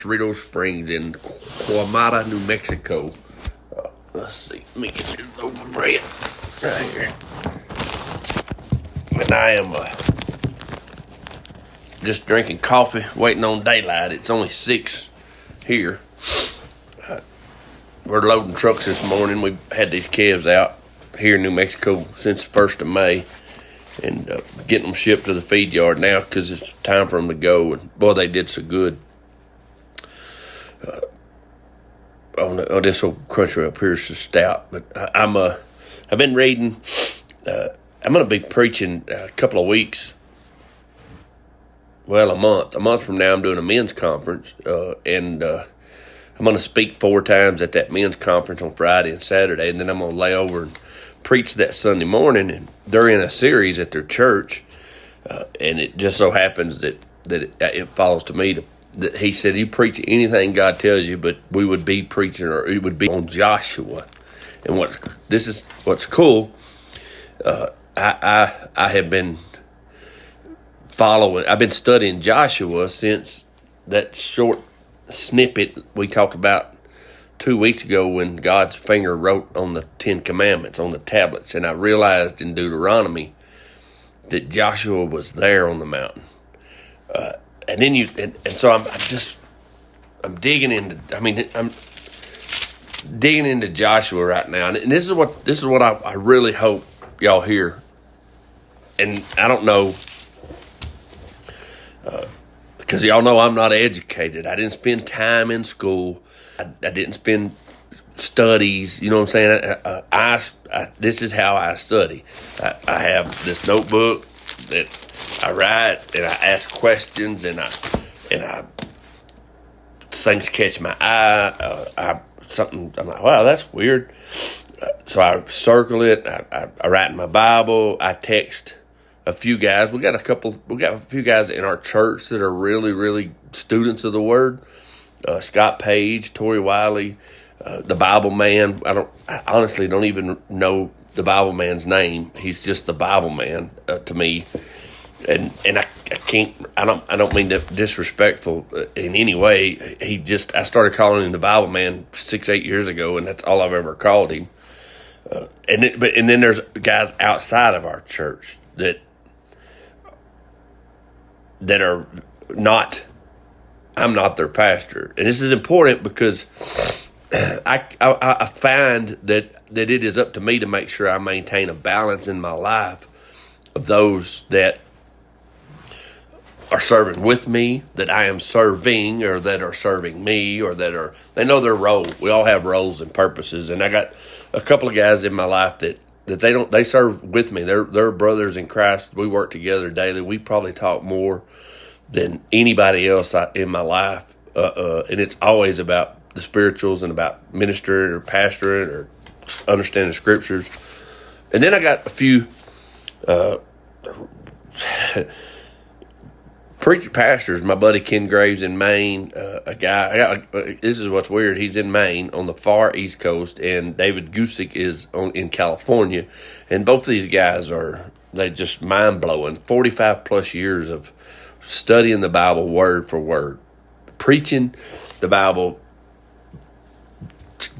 Cerritos Springs in Cuamata, New Mexico. Let's see. Let me get this loaf of bread right here. And I am just drinking coffee, waiting on daylight. It's only 6 here. We're loading trucks this morning. We've had these calves out here in New Mexico since the 1st of May. And getting them shipped to the feed yard now because it's time for them to go. And boy, they did so good. This old cruncher up here is so stout. But I've been reading. I'm going to be preaching a couple of weeks. Well, a month. A month from now, I'm doing a men's conference. And I'm going to speak 4 times at that men's conference on Friday and Saturday. And then I'm going to lay over and preach that Sunday morning. And they're in a series at their church. And it just so happens that it falls to me that he said, you preach anything God tells you, but we would be preaching, or it would be on Joshua. And what's cool, I have been I've been studying Joshua since that short snippet we talked about 2 weeks ago when God's finger wrote on the 10 Commandments on the tablets. And I realized in Deuteronomy that Joshua was there on the mountain. So I'm digging into Joshua right now, and this is what I really hope y'all hear. And I don't know, because y'all know I'm not educated. I didn't spend time in school. I didn't spend studies. You know what I'm saying? This is how I study. I have this notebook that I write, and I ask questions, and I things catch my eye. I'm like, wow, that's weird. So I circle it. I write in my Bible. I text a few guys. We got a few guys in our church that are really, really students of the Word. Scott Page, Tori Wiley, the Bible Man. I honestly don't even know the Bible Man's name. He's just the Bible Man to me. And I don't mean to disrespectful in any way. I started calling him the Bible Man 6-8 years ago, and that's all I've ever called him. And then there's guys outside of our church that are not. I'm not their pastor, and this is important because I find that it is up to me to make sure I maintain a balance in my life of those that are serving with me, that I am serving, or that are serving me, or they know their role. We all have roles and purposes, and I got a couple of guys in my life that they serve with me. They're brothers in Christ. We work together daily. We probably talk more than anybody else in my life, and it's always about the spirituals and about ministering or pastoring or understanding scriptures. And then I got a few preacher pastors. My buddy Ken Graves in Maine, a guy. This is what's weird. He's in Maine on the far East Coast, and David Gusick is in California. And both these guys they just mind blowing. 45 plus years of studying the Bible word for word, preaching the Bible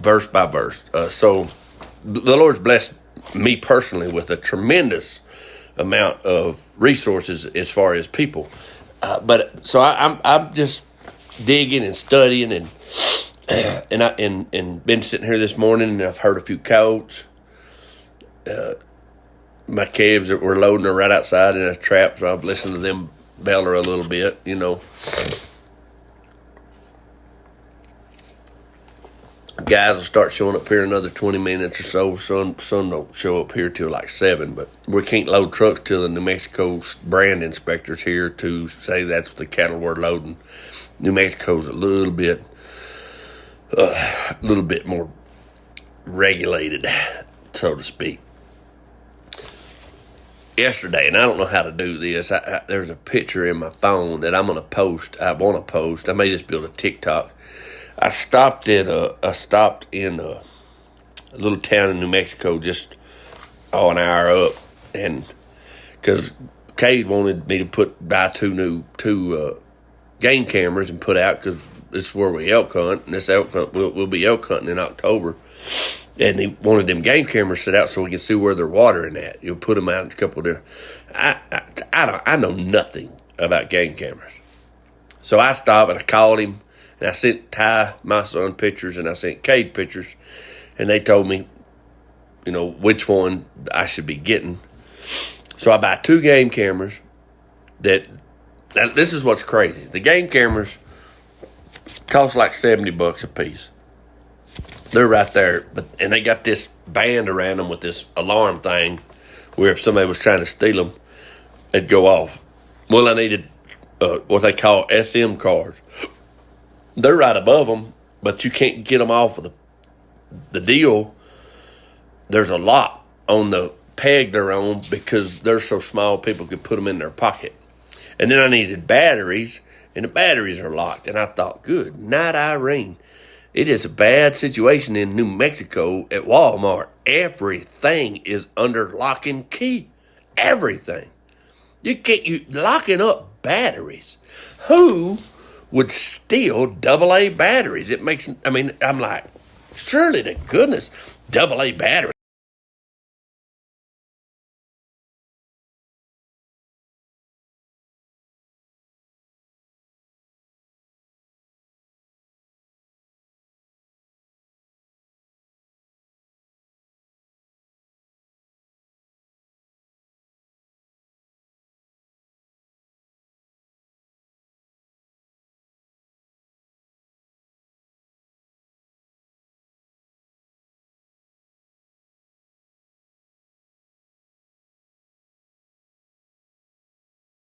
verse by verse. So the Lord's blessed me personally with a tremendous amount of resources as far as people. But so I'm just digging and studying and been sitting here this morning, and I've heard a few coats. My calves that were loading are right outside in a trap, so I've listened to them beller a little bit, you know. Guys will start showing up here in another 20 minutes or so. Sun don't show up here till like 7, but we can't load trucks till the New Mexico brand inspector's here to say that's the cattle we're loading. New Mexico's a little bit more regulated, so to speak. Yesterday, and I don't know how to do this, there's a picture in my phone that I'm going to post. I want to post. I may just build a TikTok. I stopped in a little town in New Mexico, just an hour up, and because Cade wanted me to buy two game cameras and put out, because this is where we elk hunt, and this elk hunt we'll be elk hunting in October. And he wanted them game cameras set out so we can see where they're watering at. You'll put them out in a couple of different. I know nothing about game cameras, so I stopped and I called him, and I sent Ty, my son, pictures, and I sent Cade pictures, and they told me, which one I should be getting. So I buy 2 game cameras. This is what's crazy. The game cameras cost like $70 a piece. They're right there, and they got this band around them with this alarm thing where if somebody was trying to steal them, it'd go off. Well, I needed what they call SM cards. They're right above them, but you can't get them off of the deal. There's a lock on the peg they're on because they're so small people could put them in their pocket. And then I needed batteries, and the batteries are locked. And I thought, good night, Irene. It is a bad situation in New Mexico at Walmart. Everything is under lock and key. Everything. You locking up batteries. Who would steal AA batteries? I'm like, surely to goodness, AA batteries.